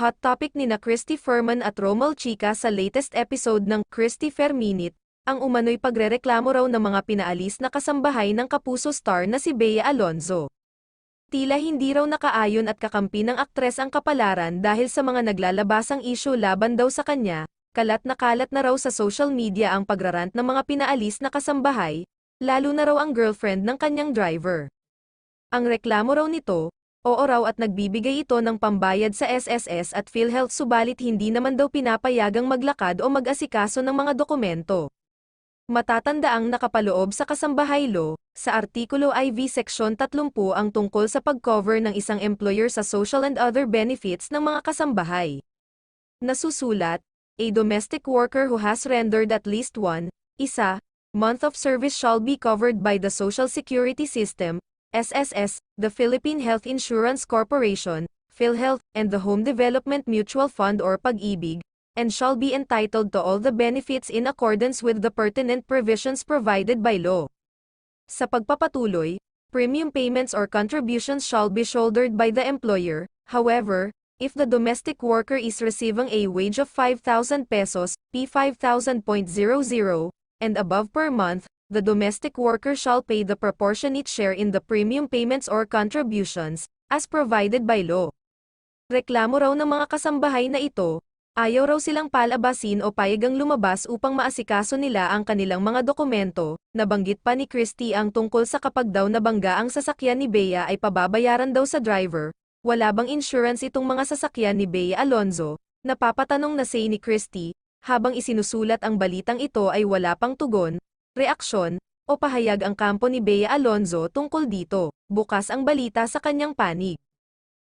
Hot topic nina Christy Ferman at Romel Chica sa latest episode ng Christy Ferminit, ang umano'y pagrereklamo raw ng mga pinaalis na kasambahay ng Kapuso star na si Bea Alonzo. Tila hindi raw nakaayon at kakampi ng aktres ang kapalaran dahil sa mga naglalabasang issue laban daw sa kanya, kalat na raw sa social media ang pagrarant ng mga pinaalis na kasambahay, lalo na raw ang girlfriend ng kanyang driver. Ang reklamo raw nito, oo raw at nagbibigay ito ng pambayad sa SSS at PhilHealth subalit hindi naman daw pinapayagang maglakad o mag-asikaso ng mga dokumento. Matatandaang nakapaloob sa kasambahay law, sa Artikulo IV Seksyon 30 ang tungkol sa pag-cover ng isang employer sa social and other benefits ng mga kasambahay. Nasusulat, a domestic worker who has rendered at least isa month of service shall be covered by the Social Security System, SSS, the Philippine Health Insurance Corporation, PhilHealth, and the Home Development Mutual Fund or Pag-ibig, and shall be entitled to all the benefits in accordance with the pertinent provisions provided by law. Sa pagpapatuloy, premium payments or contributions shall be shouldered by the employer. However, if the domestic worker is receiving a wage of 5,000 pesos, P5,000.00, and above per month, the domestic worker shall pay the proportionate share in the premium payments or contributions, as provided by law. Reklamo raw ng mga kasambahay na ito, ayaw raw silang palabasin o payagang lumabas upang maasikaso nila ang kanilang mga dokumento. Nabanggit pa ni Christy ang tungkol sa kapag daw nabangga ang sasakyan ni Bea ay pababayaran daw sa driver. Wala bang insurance itong mga sasakyan ni Bea Alonzo? Napapatanong na say ni Christy, habang isinusulat ang balitang ito ay wala pang tugon, reaksyon, o pahayag ang kampo ni Bea Alonzo tungkol dito. Bukas ang balita sa kanyang panig.